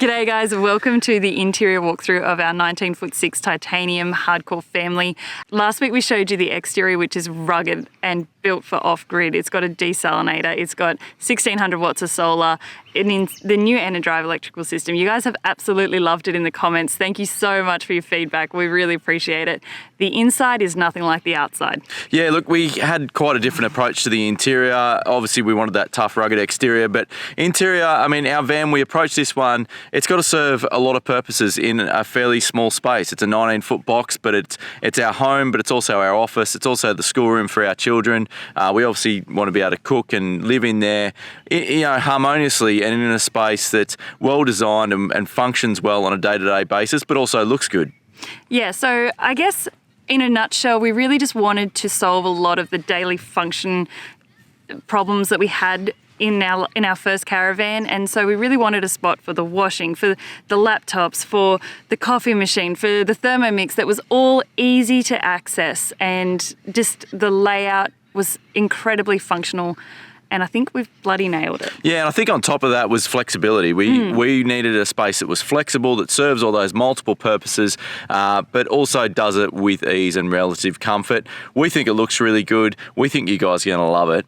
G'day guys, welcome to the interior walkthrough of our 19'6" titanium hardcore family. Last week we showed you the exterior, which is rugged and built for off-grid. It's got a desalinator, it's got 1600 watts of solar, and in the new EnerDrive electrical system. You guys have absolutely loved it in the comments. Thank you so much for your feedback. We really appreciate it. The inside is nothing like the outside. Yeah, look, we had quite a different approach to the interior. Obviously, we wanted that tough, rugged exterior, but interior, I mean, our van, we approached this one, it's got to serve a lot of purposes in a fairly small space. It's a 19-foot box, but it's our home, but it's also our office. It's also the schoolroom for our children. We obviously want to be able to cook and live in there, harmoniously and in a space that's well designed and functions well on a day-to-day basis, but also looks good. Yeah, so I guess in a nutshell, we really just wanted to solve a lot of the daily function problems that we had in our first caravan, and so we really wanted a spot for the washing, for the laptops, for the coffee machine, for the Thermomix that was all easy to access, and just the layout was incredibly functional. And I think we've bloody nailed it. Yeah, and I think on top of that was flexibility. We needed a space that was flexible, that serves all those multiple purposes, but also does it with ease and relative comfort. We think it looks really good. We think you guys are going to love it.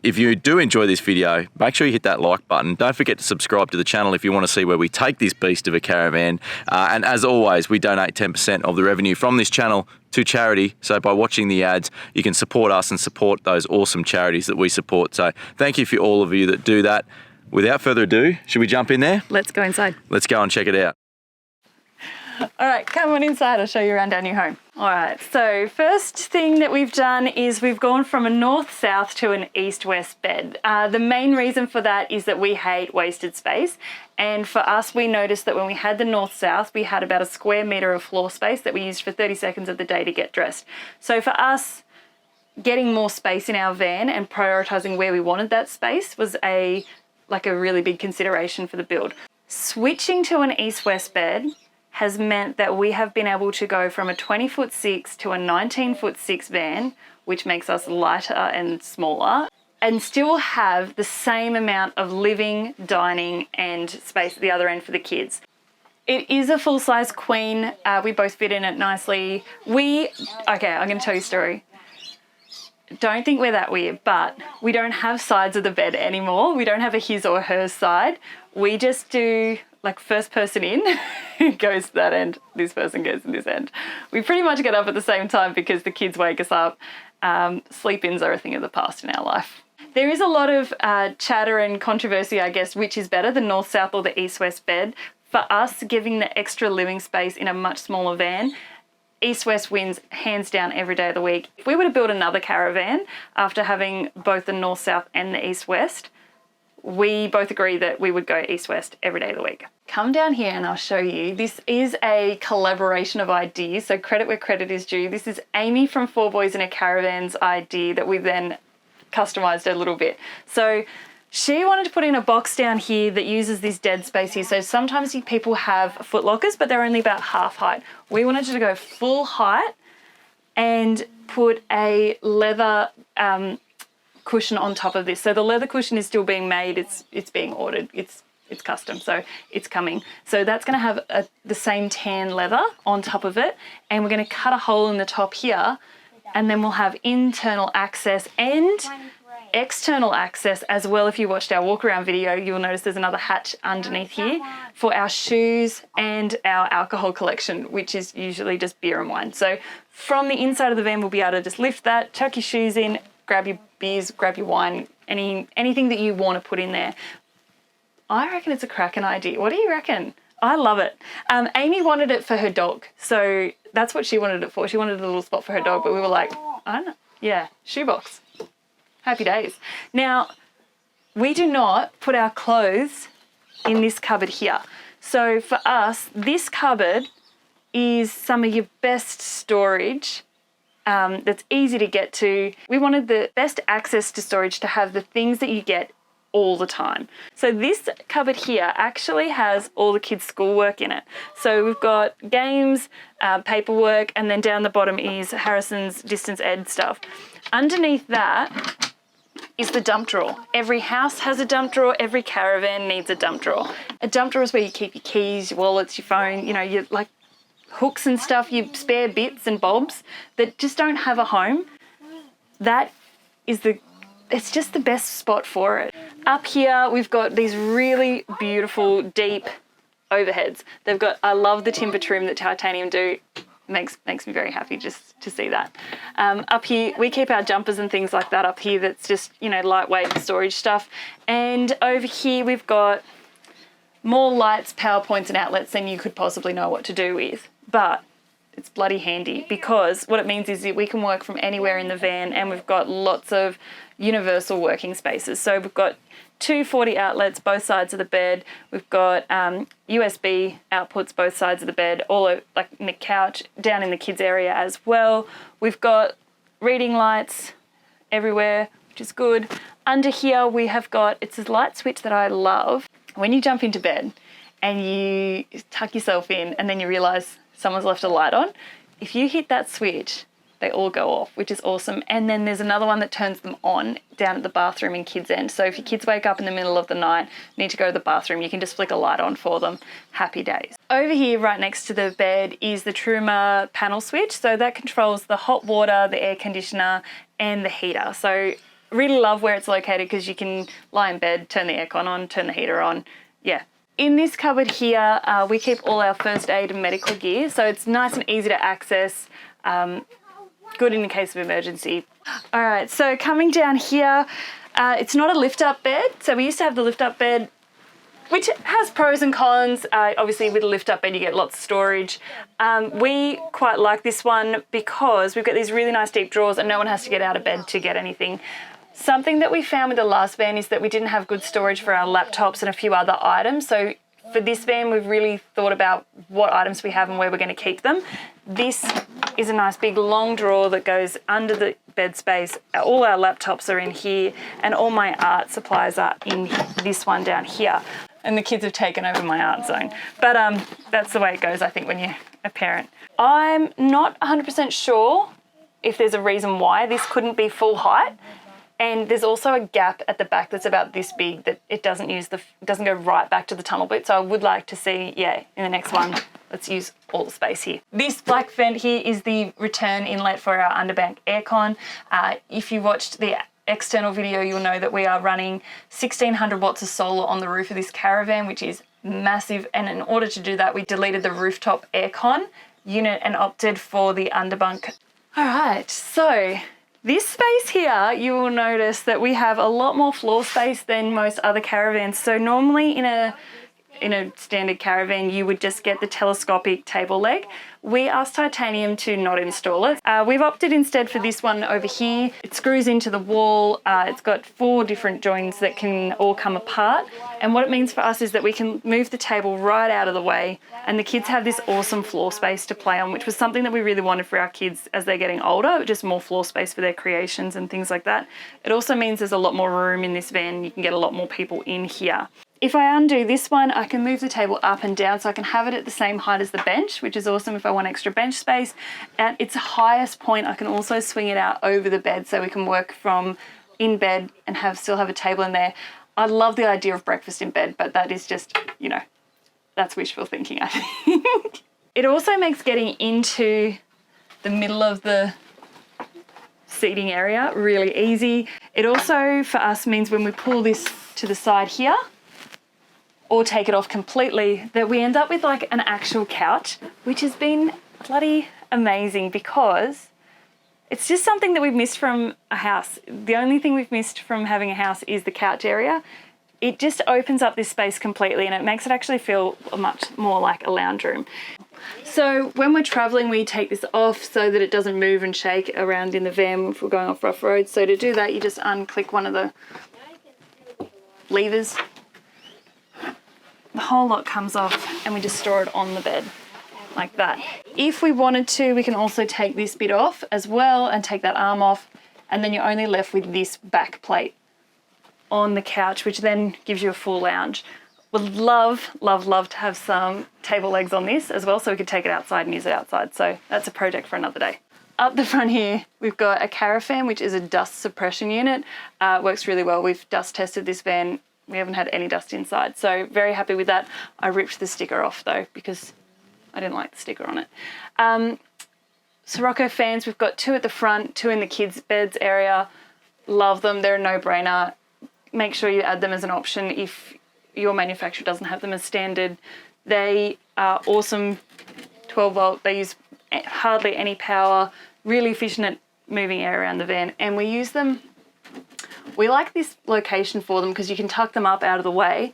If you do enjoy this video, make sure you hit that like button. Don't forget to subscribe to the channel if you want to see where we take this beast of a caravan. And as always, we donate 10% of the revenue from this channel to charity. So by watching the ads, you can support us and support those awesome charities that we support. So thank you for all of you that do that. Without further ado, should we jump in there? Let's go inside. Let's go and check it out. All right, come on inside. I'll show you around our new home. All right, so first thing that we've done is we've gone from a north-south to an east-west bed. The main reason for that is that we hate wasted space. And for us, we noticed that when we had the north-south, we had about a square metre of floor space that we used for 30 seconds of the day to get dressed. So for us, getting more space in our van and prioritising where we wanted that space was a really big consideration for the build. Switching to an east-west bed has meant that we have been able to go from a 20'6" to a 19'6" van, which makes us lighter and smaller, and still have the same amount of living, dining, and space at the other end for the kids. It is a full-size queen. We both fit in it nicely. Okay, I'm going to tell you a story. Don't think we're that weird, but we don't have sides of the bed anymore. We don't have a his or her side. We just do first person in goes to that end, this person goes to this end. We pretty much get up at the same time because the kids wake us up. Sleep-ins are a thing of the past in our life. There is a lot of chatter and controversy, I guess, which is better, the north-south or the east-west bed. For us, giving the extra living space in a much smaller van, east-west wins hands down every day of the week. If we were to build another caravan after having both the north-south and the east-west, we both agree that we would go east-west every day of the week. Come down here and I'll show you. This is a collaboration of ideas, so credit where credit is due. This is Amy from 4 Boys in a Caravan's idea that we then customised a little bit. So she wanted to put in a box down here that uses this dead space here. So sometimes people have foot lockers, but they're only about half height. We wanted to go full height and put a leather cushion on top of this. So the leather cushion is still being made. It's being ordered. It's custom, so it's coming. So that's going to have the same tan leather on top of it, and we're going to cut a hole in the top here, and then we'll have internal access and external access as well. If you watched our walk around video, you'll notice there's another hatch underneath here for our shoes and our alcohol collection, which is usually just beer and wine. So from the inside of the van, we'll be able to just lift that, chuck your shoes in, grab your beers, grab your wine, anything that you want to put in there. I reckon it's a cracking idea. What do you reckon? I love it. Amy wanted it for her dog, so that's what she wanted it for. She wanted a little spot for her dog, but we were like, I don't know. Yeah, shoebox. Happy days. Now, we do not put our clothes in this cupboard here. So for us, this cupboard is some of your best storage that's easy to get to. We wanted the best access to storage to have the things that you get all the time. So this cupboard here actually has all the kids' schoolwork in it. So we've got games, paperwork, and then down the bottom is Harrison's distance ed stuff. Underneath that is the dump drawer. Every house has a dump drawer, every caravan needs a dump drawer. A dump drawer is where you keep your keys, your wallets, your phone, you know, your like hooks and stuff, your spare bits and bobs that just don't have a home. That is it's just the best spot for it. Up here, we've got these really beautiful, deep overheads. They've got, I love the timber trim that Titanium do. Makes me very happy just to see that. Up here, we keep our jumpers and things like that up here. That's just, you know, lightweight storage stuff. And over here, we've got more lights, power points and outlets than you could possibly know what to do with. But it's bloody handy because what it means is that we can work from anywhere in the van, and we've got lots of universal working spaces. So we've got 240 outlets both sides of the bed. We've got USB outputs both sides of the bed, all over, like in the couch, down in the kids area as well. We've got reading lights everywhere, which is good. Under here we have got, it's this light switch that I love. When you jump into bed and you tuck yourself in and then you realise someone's left a light on, if you hit that switch, they all go off, which is awesome. And then there's another one that turns them on down at the bathroom in kids' end. So if your kids wake up in the middle of the night, need to go to the bathroom, you can just flick a light on for them. Happy days. Over here, right next to the bed, is the Truma panel switch. So that controls the hot water, the air conditioner, and the heater. So really love where it's located because you can lie in bed, turn the aircon on, turn the heater on. Yeah. In this cupboard here, we keep all our first aid and medical gear. So it's nice and easy to access. Good in the case of emergency. All right, so coming down here, it's not a lift-up bed. So we used to have the lift-up bed, which has pros and cons. Obviously, with a lift-up bed, you get lots of storage. We quite like this one because we've got these really nice deep drawers and no one has to get out of bed to get anything. Something that we found with the last van is that we didn't have good storage for our laptops and a few other items. So for this van, we've really thought about what items we have and where we're going to keep them. This is a nice big long drawer that goes under the bed space. All our laptops are in here and all my art supplies are in this one down here. And the kids have taken over my art zone. But that's the way it goes, I think, when you're a parent. I'm not 100% sure if there's a reason why this couldn't be full height. And there's also a gap at the back that's about this big that it doesn't go right back to the tunnel bit. So I would like to see, yeah, in the next one, let's use all the space here. This black vent here is the return inlet for our underbank aircon. If you watched the external video, you'll know that we are running 1600 watts of solar on the roof of this Caravan, which is massive. And in order to do that, we deleted the rooftop aircon unit and opted for the underbunk. All right, so this space here, you will notice that we have a lot more floor space than most other caravans. So normally in a standard caravan, you would just get the telescopic table leg. We asked Titanium to not install it. We've opted instead for this one over here. It screws into the wall. It's got 4 different joints that can all come apart. And what it means for us is that we can move the table right out of the way and the kids have this awesome floor space to play on, which was something that we really wanted for our kids as they're getting older, just more floor space for their creations and things like that. It also means there's a lot more room in this van. You can get a lot more people in here. If I undo this one, I can move the table up and down so I can have it at the same height as the bench, which is awesome if I want extra bench space. At its highest point, I can also swing it out over the bed so we can work from in bed and still have a table in there. I love the idea of breakfast in bed, but that is just, you know, that's wishful thinking, I think. It also makes getting into the middle of the seating area really easy. It also, for us, means when we pull this to the side here, or take it off completely, that we end up with like an actual couch, which has been bloody amazing because it's just something that we've missed from a house. The only thing we've missed from having a house is the couch area. It just opens up this space completely and it makes it actually feel much more like a lounge room. So when we're traveling, we take this off so that it doesn't move and shake around in the van if we're going off rough roads. So to do that, you just unclick one of the levers. The whole lot comes off and we just store it on the bed like that. If we wanted to, we can also take this bit off as well and take that arm off, and then you're only left with this back plate on the couch, which then gives you a full lounge. Would love, love, love to have some table legs on this as well so we could take it outside and use it outside. So that's a project for another day. Up the front here, we've got a Caravan, which is a dust suppression unit. Works really well. We've dust tested this van. We haven't had any dust inside, so very happy with that. I ripped the sticker off though because I didn't like the sticker on it. Sirocco fans, we've got 2 at the front, 2 in the kids' beds area. Love them. They're a no-brainer. Make sure you add them as an option if your manufacturer doesn't have them as standard. They are awesome. 12 volt. They use hardly any power. Really efficient at moving air around the van, and we use them. We like this location for them because you can tuck them up out of the way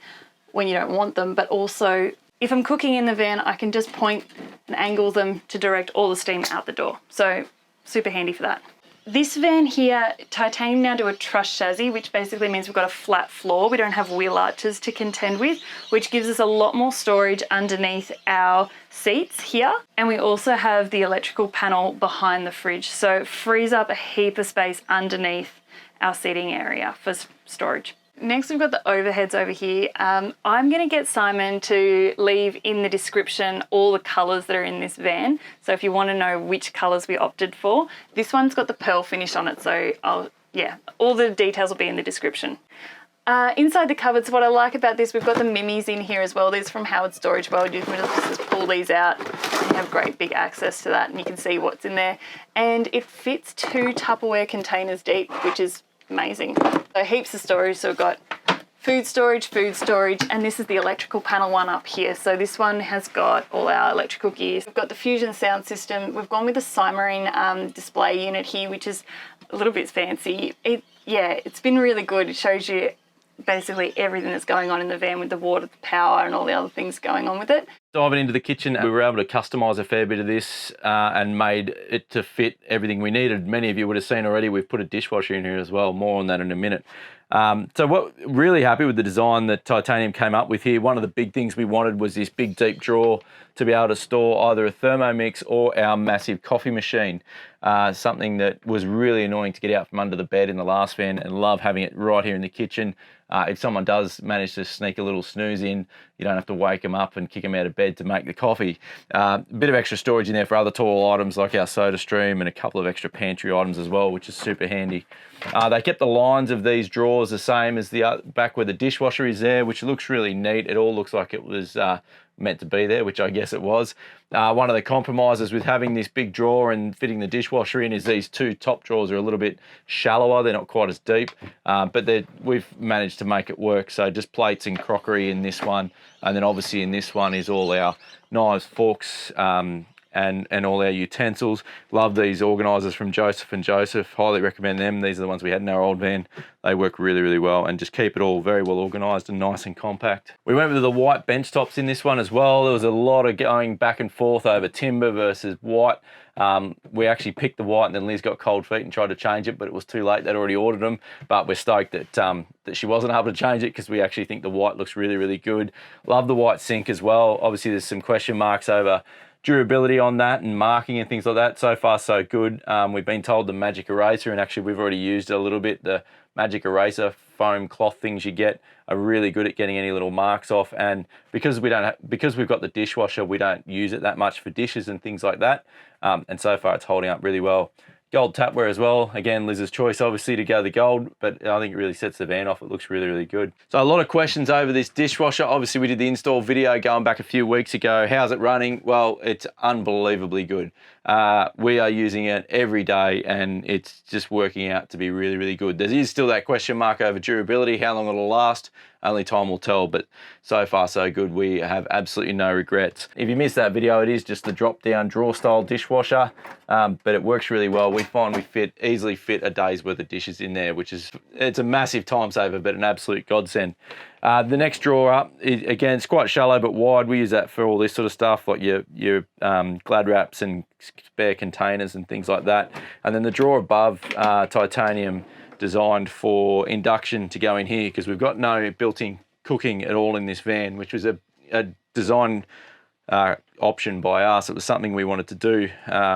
when you don't want them, but also if I'm cooking in the van, I can just point and angle them to direct all the steam out the door. So super handy for that. This van here, titanium down to a truss chassis, which basically means we've got a flat floor. We don't have wheel arches to contend with, which gives us a lot more storage underneath our seats here. And we also have the electrical panel behind the fridge. So it frees up a heap of space underneath our seating area for storage. Next, we've got the overheads over here. I'm going to get Simon to leave in the description all the colours that are in this van. So if you want to know which colours we opted for, this one's got the pearl finish on it. So all the details will be in the description. Inside the cupboards, what I like about this, we've got the Mimis in here as well. These are from Howard Storage World. You can just pull these out and you have great big access to that and you can see what's in there. And it fits 2 Tupperware containers deep, which is amazing. So heaps of storage. So we've got food storage, and this is the electrical panel one up here. So this one has got all our electrical gears. We've got the Fusion sound system. We've gone with the Cymarine display unit here, which is a little bit fancy. It's been really good. It shows you basically everything that's going on in the van with the water, the power, and all the other things going on with it. Diving into the kitchen, we were able to customise a fair bit of this and made it to fit everything we needed. Many of you would have seen already, we've put a dishwasher in here as well. More on that in a minute. So what really happy with the design that Titanium came up with here. One of the big things we wanted was this big deep drawer to be able to store either a Thermomix or our massive coffee machine. Something that was really annoying to get out from under the bed in the last van, and love having it right here in the kitchen. If someone does manage to sneak a little snooze in, you don't have to wake them up and kick them out of bed to make the coffee. A bit of extra storage in there for other tall items like our soda stream and a couple of extra pantry items as well, which is super handy. They kept the lines of these drawers the same as the back where the dishwasher is there, which looks really neat. It all looks like it was meant to be there, which I guess it was. One of the compromises with having this big drawer and fitting the dishwasher in is these 2 top drawers are a little bit shallower. They're not quite as deep, but we've managed to make it work. So just plates and crockery in this one. And then obviously in this one is all our knives, forks, and all our utensils. Love these organisers from Joseph & Joseph. Highly recommend them. These are the ones we had in our old van. They work really, really well and just keep it all very well organised and nice and compact. We went with the white bench tops in this one as well. There was a lot of going back and forth over timber versus white. We actually picked the white and then Liz got cold feet and tried to change it, but it was too late. They'd already ordered them. But we're stoked that that she wasn't able to change it because we actually think the white looks really, really good. Love the white sink as well. Obviously there's some question marks over durability on that and marking and things like that. So far so good. We've been told the magic eraser, and actually we've already used it a little bit. The magic eraser foam cloth things you get are really good at getting any little marks off, and because we've got the dishwasher, we don't use it that much for dishes and things like that, and so far it's holding up really well. Gold tapware as well. Again, Liz's choice obviously to go the gold, but I think it really sets the van off. It looks really, really good. So a lot of questions over this dishwasher. Obviously we did the install video going back a few weeks ago. How's it running? Well, it's unbelievably good. We are using it every day and it's just working out to be really, really good. There is still that question mark over durability, how long it'll last. Only time will tell, but so far so good. We have absolutely no regrets. If you missed that video, it is just the drop-down drawer-style dishwasher, but it works really well. We find we easily fit a day's worth of dishes in there, it's a massive time saver, but an absolute godsend. The next drawer up, again, it's quite shallow but wide. We use that for all this sort of stuff, like your Glad wraps and spare containers and things like that. And then the drawer above, titanium, designed for induction to go in here because we've got no built-in cooking at all in this van, which was a design option by us. It was something we wanted to do.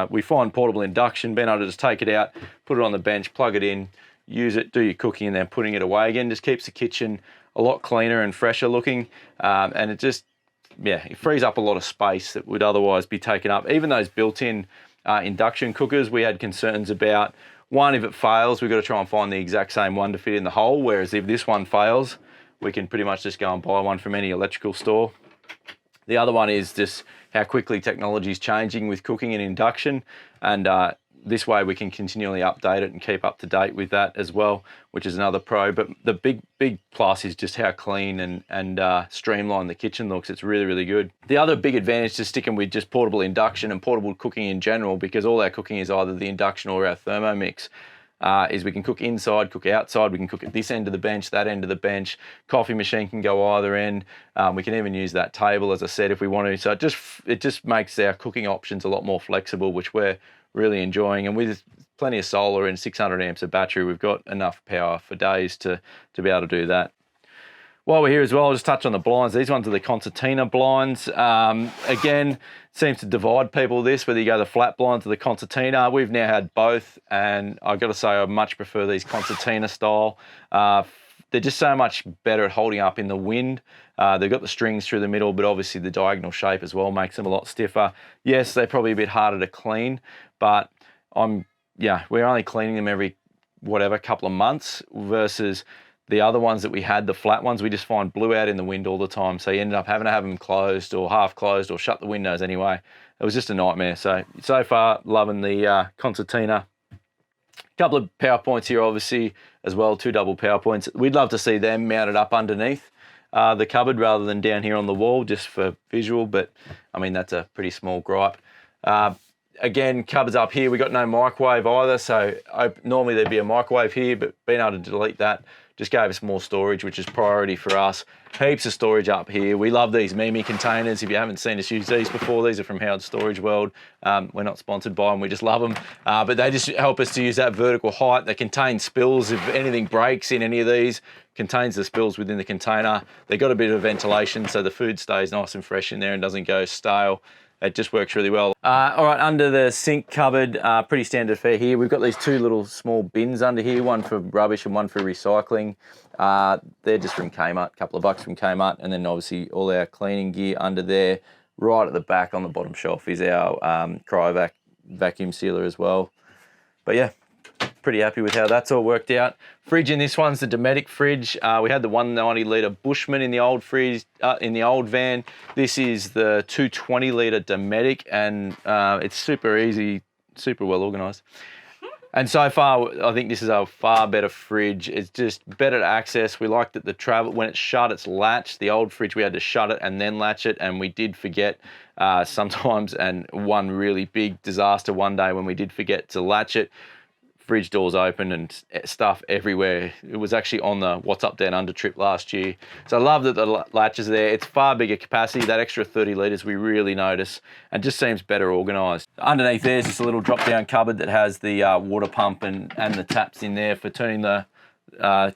We find portable induction, being able to just take it out, put it on the bench, plug it in, use it, do your cooking, and then putting it away again just keeps the kitchen a lot cleaner and fresher looking, and it frees up a lot of space that would otherwise be taken up. Even those built-in induction cookers. We had concerns about, one, if it fails, we've got to try and find the exact same one to fit in the hole, whereas if this one fails, we can pretty much just go and buy one from any electrical store. The other one is just how quickly technology is changing with cooking and induction, and this way we can continually update it and keep up to date with that as well, which is another pro. But the big plus is just how clean and streamlined the kitchen looks. It's really, really good. The other big advantage to sticking with just portable induction and portable cooking in general, because all our cooking is either the induction or our Thermomix, is we can cook inside, cook outside. We can cook at this end of the bench, that end of the bench. Coffee machine can go either end. We can even use that table, as I said, if we want to. So it just makes our cooking options a lot more flexible, which we're really enjoying. And with plenty of solar and 600 amps of battery, we've got enough power for days to be able to do that. While we're here as well, I'll just touch on the blinds. These ones are the concertina blinds. Again, seems to divide people this, whether you go the flat blinds or the concertina. We've now had both, and I've got to say I much prefer these concertina style. They're just so much better at holding up in the wind. They've got the strings through the middle, but obviously the diagonal shape as well makes them a lot stiffer. Yes, they're probably a bit harder to clean, but we're only cleaning them every couple of months, versus the other ones that we had, the flat ones, we just find blew out in the wind all the time. So you ended up having to have them closed or half closed or shut the windows anyway. It was just a nightmare. So far, loving the concertina. Couple of power points here, obviously, as well, 2 double power points. We'd love to see them mounted up underneath the cupboard rather than down here on the wall, just for visual, but I mean, that's a pretty small gripe. Again, cupboards up here, we got no microwave either, so normally there'd be a microwave here, but being able to delete that just gave us more storage, which is priority for us. Heaps of storage up here. We love these Mimi containers. If you haven't seen us use these before, these are from Howard's Storage World. We're not sponsored by them, we just love them. But they just help us to use that vertical height. They contain spills. If anything breaks in any of these, contains the spills within the container. They've got a bit of ventilation, so the food stays nice and fresh in there and doesn't go stale. It just works really well. All right, under the sink cupboard, pretty standard fare here. We've got these 2 little small bins under here, one for rubbish and one for recycling. They're just from Kmart, a couple of bucks from Kmart. And then obviously all our cleaning gear under there. Right at the back on the bottom shelf is our Cryovac vacuum sealer as well. But yeah, pretty happy with how that's all worked out. Fridge in this one's the Dometic fridge. We had the 190 litre Bushman in the old fridge, in the old van. This is the 220 litre Dometic, and it's super easy, super well organised. And so far, I think this is a far better fridge. It's just better to access. We like that the travel, when it's shut, it's latched. The old fridge, we had to shut it and then latch it, and we did forget sometimes, and one really big disaster one day when we did forget to latch it. Fridge doors open and stuff everywhere. It was actually on the What's Up Down Under trip last year. So I love that the latch is there. It's far bigger capacity. That extra 30 litres we really notice, and just seems better organised. Underneath there's just a little drop down cupboard that has the water pump and the taps in there for turning the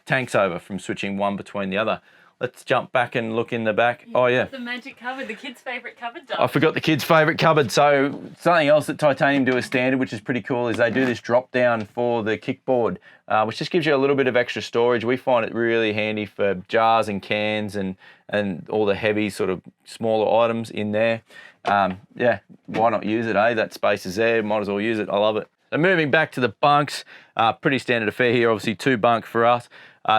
tanks over from switching one between the other. Let's jump back and look in the back. Oh yeah. The magic cupboard, the kids' favourite cupboard. I forgot the kids' favourite cupboard. So something else that Titanium do as standard, which is pretty cool, is they do this drop down for the kickboard, which just gives you a little bit of extra storage. We find it really handy for jars and cans and all the heavy sort of smaller items in there. Yeah, why not use it, eh? That space is there, might as well use it. I love it. So moving back to the bunks, pretty standard affair here, obviously 2 bunk for us.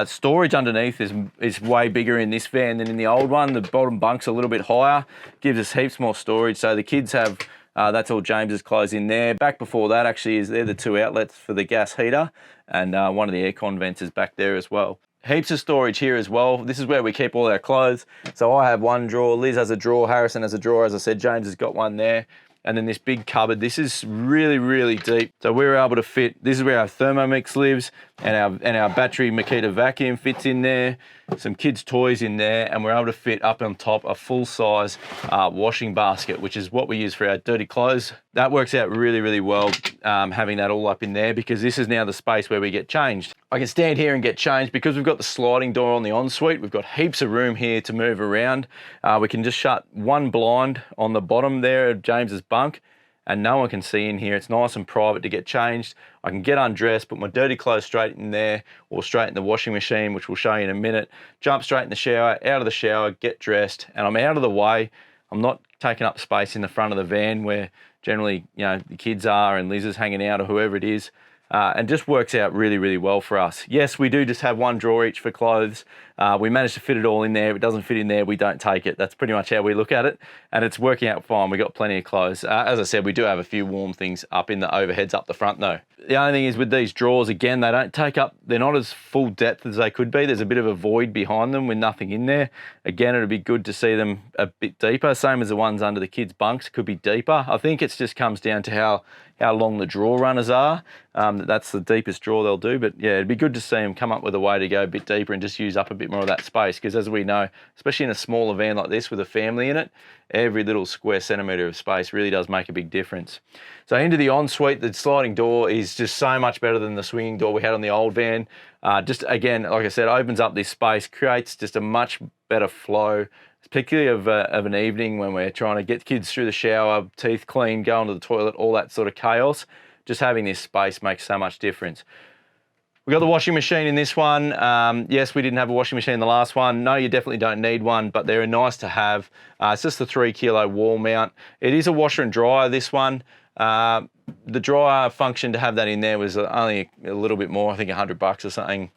Storage underneath is way bigger in this van than in the old one. The bottom bunk's a little bit higher, gives us heaps more storage. So the kids have, that's all James's clothes in there. Back before that actually they're the 2 outlets for the gas heater, and one of the aircon vents is back there as well. Heaps of storage here as well. This is where we keep all our clothes. So I have one drawer, Liz has a drawer, Harrison has a drawer, as I said, James has got one there. And then this big cupboard, this is really, really deep. So we were able to fit, this is where our Thermomix lives, and our battery Makita vacuum fits in there, some kids' toys in there, and we're able to fit up on top a full-size washing basket, which is what we use for our dirty clothes. That works out really, really well, having that all up in there, because this is now the space where we get changed. I can stand here and get changed because we've got the sliding door on the ensuite. We've got heaps of room here to move around. We can just shut one blind on the bottom there of James's bunk, and no one can see in here. It's nice and private to get changed. I can get undressed, put my dirty clothes straight in there, or straight in the washing machine, which we'll show you in a minute, jump straight in the shower, out of the shower, get dressed, and I'm out of the way. I'm not taking up space in the front of the van where generally, you know, the kids are and Liz is hanging out or whoever it is. And just works out really, really well for us. Yes, we do just have one drawer each for clothes. We managed to fit it all in there. If it doesn't fit in there, we don't take it. That's pretty much how we look at it. And it's working out fine. We got plenty of clothes. As I said, we do have a few warm things up in the overheads up the front though. The only thing is with these drawers, again, they don't take up, they're not as full depth as they could be. There's a bit of a void behind them with nothing in there. Again, it'd be good to see them a bit deeper. Same as the ones under the kids' bunks, could be deeper. I think it just comes down to how long the drawer runners are. That's the deepest drawer they'll do. But yeah, it'd be good to see them come up with a way to go a bit deeper and just use up a bit more of that space. Because as we know, especially in a smaller van like this with a family in it, every little square centimetre of space really does make a big difference. So into the ensuite, the sliding door is just so much better than the swinging door we had on the old van. Just again, like I said, opens up this space, creates just a much better flow, particularly of an evening when we're trying to get kids through the shower, teeth clean, go into the toilet, all that sort of chaos. Just having this space makes so much difference. We got the washing machine in this one. Yes, we didn't have a washing machine in the last one. No, you definitely don't need one, but they're nice to have. It's just the 3 kilo wall mount. It is a washer and dryer, this one. The dryer function to have that in there was only a little bit more, I think $100 or something.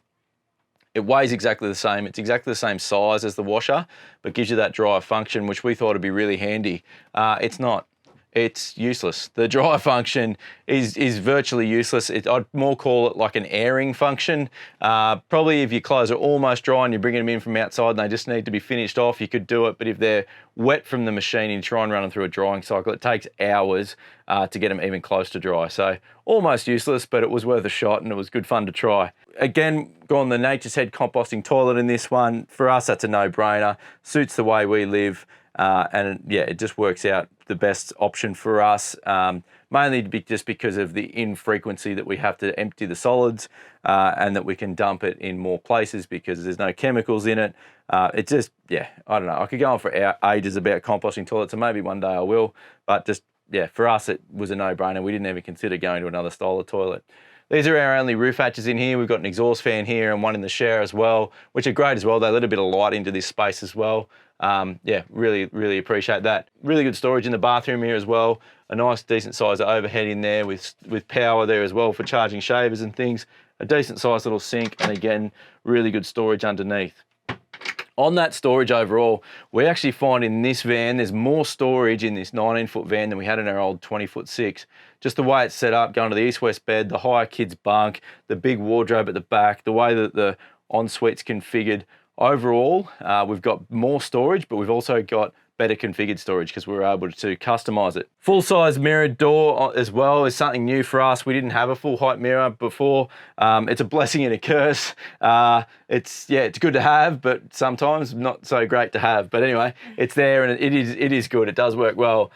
It weighs exactly the same. It's exactly the same size as the washer, but gives you that dryer function, which we thought would be really handy. It's not. It's useless. The dryer function is virtually useless. I'd more call it like an airing function. Probably if your clothes are almost dry and you're bringing them in from outside and they just need to be finished off, you could do it. But if they're wet from the machine and you try and run them through a drying cycle, it takes hours to get them even close to dry. So almost useless, but it was worth a shot and it was good fun to try. Again, gone the Nature's Head composting toilet in this one. For us, that's a no-brainer. Suits the way we live. And yeah, it just works out the best option for us, mainly just because of the infrequency that we have to empty the solids and that we can dump it in more places because there's no chemicals in it. It just, yeah, I don't know. I could go on for ages about composting toilets, and maybe one day I will, but just, yeah, for us, it was a no-brainer. We didn't even consider going to another style of toilet. These are our only roof hatches in here. We've got an exhaust fan here and one in the shower as well, which are great as well. They let a bit of light into this space as well. Yeah, really, really appreciate that. Really good storage in the bathroom here as well. A nice, decent size overhead in there with power there as well for charging shavers and things. A decent sized little sink, and again, really good storage underneath. On that storage overall, we actually find in this van, there's more storage in this 19-foot van than we had in our old 20-foot 6. Just the way it's set up, going to the east-west bed, the higher kids bunk, the big wardrobe at the back, the way that the ensuite's configured. Overall, we've got more storage, but we've also got better configured storage because we were able to customize it. Full-size mirrored door as well is something new for us. We didn't have a full height mirror before. It's a blessing and a curse. It's good to have, but sometimes not so great to have. But anyway, it's there and it is good. It does work well.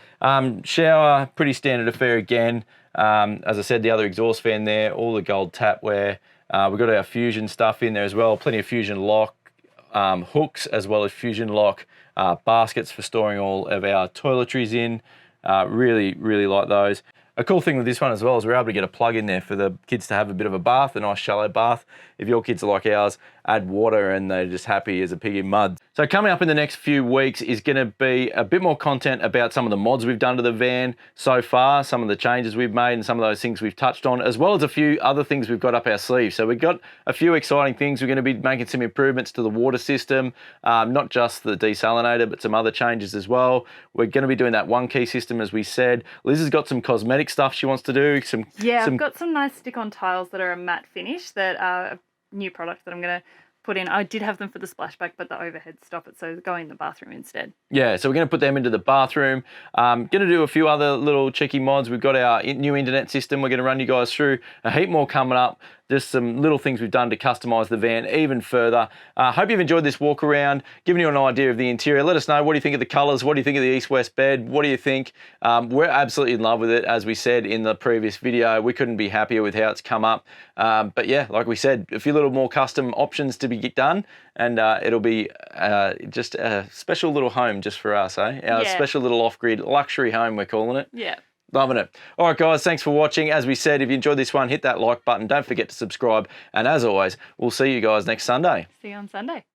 Shower, pretty standard affair again. As I said, the other exhaust fan there, all the gold tapware. We've got our Fusion stuff in there as well. Plenty of Fusion lock hooks as well as Fusion lock baskets for storing all of our toiletries in. Really, really like those. A cool thing with this one as well is we're able to get a plug in there for the kids to have a bit of a bath, a nice shallow bath. If your kids are like ours, add water and they're just happy as a pig in mud. So coming up in the next few weeks is going to be a bit more content about some of the mods we've done to the van so far, some of the changes we've made and some of those things we've touched on, as well as a few other things we've got up our sleeve. So we've got a few exciting things. We're going to be making some improvements to the water system, not just the desalinator, but some other changes as well. We're going to be doing that one key system, as we said. Liz has got some cosmetic stuff she wants to do. I've got some nice stick-on tiles that are a matte finish that are a new product that I'm going to put in. I did have them for the splashback, but the overhead stop it, so go in the bathroom instead. Yeah, so we're going to put them into the bathroom. Going to do a few other little cheeky mods. We've got our new internet system. We're going to run you guys through a heap more coming up. Just some little things we've done to customise the van even further. Hope you've enjoyed this walk around, giving you an idea of the interior. Let us know, what do you think of the colours? What do you think of the east-west bed? What do you think? We're absolutely in love with it, as we said in the previous video. We couldn't be happier with how it's come up. But yeah, like we said, a few little more custom options to be done, and it'll be just a special little home just for us, eh? Our special little off-grid luxury home, we're calling it. Yeah. Loving it. All right, guys, thanks for watching. As we said, if you enjoyed this one, hit that like button. Don't forget to subscribe. And as always, we'll see you guys next Sunday. See you on Sunday.